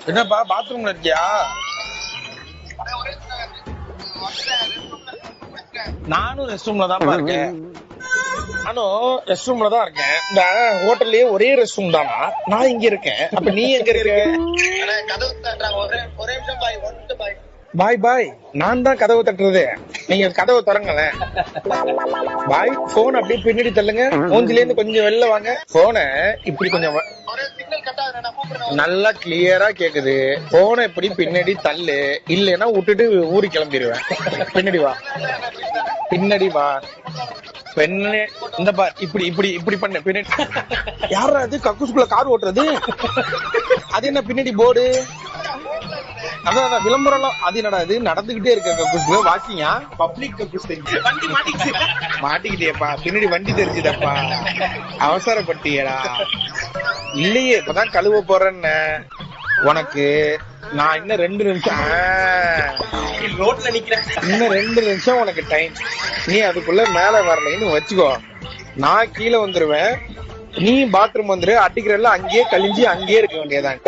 என்னப்பா பாத்ரூம்ல இருக்கியா? நானும் ரெஸ்ட் ரூம்ல தான் இருக்கேன். இந்த ஹோட்டல்லயே ஒரே ரெஸ்ட் ரூம் தானா? நான் இங்க இருக்கேன். அப்ப நீ எங்க இருக்க? பாய் பாய், நான் தான் கதவு தட்டுறது. நீங்க கதவை திறங்களேன். பாய், போன் அப்படியே பின்னாடி தள்ளுங்க. மூஞ்சில இருந்து கொஞ்சம் வெளில வாங்க. போனை இப்படி கொஞ்சம் நல்லா கிளியரா கேக்குது. போனை இப்படி பின்னாடி தள்ளு, இல்லைன்னா விட்டுட்டு ஊருக்கு கிளம்பிடுவேன். பின்னாடி வா, பின்னாடி வா. பெண்ணே, இந்த பார், இப்படி இப்படி இப்படி பண்ண பின்னாடி. யாரா அது கக்கூசுக்குள்ள கார் ஓட்டுறது? அது என்ன பின்னாடி போர்டு? அதான் விளம்பரம். அது என்னடா இது நடந்துகிட்டே இருக்க கக்கூசுக்குள்ள வாக்கிங்கா? பப்ளிக் கக்கூஸ் மாட்டிக்கிட்டேப்பா. பின்னாடி வண்டி தெரிஞ்சுதப்பா. அவசரப்பட்டியடா. இல்லையே, இப்பதான் கழுவ போறேன்னு உனக்கு. நான் இன்னும் 2 நிமிஷம் ரோட்ல நிக்கிறேன். இன்னும் 2 நிமிஷம் உனக்கு டைம். நீ அதுக்குள்ள மேல வரலைன்னு வச்சுக்கோ, நான் கீழே வந்துருவேன். நீ பாத்ரூம் வந்துரு. அடிக்கிறல்ல அங்கேயே கழிஞ்சு அங்கேயே இருக்க வேண்டியதான்.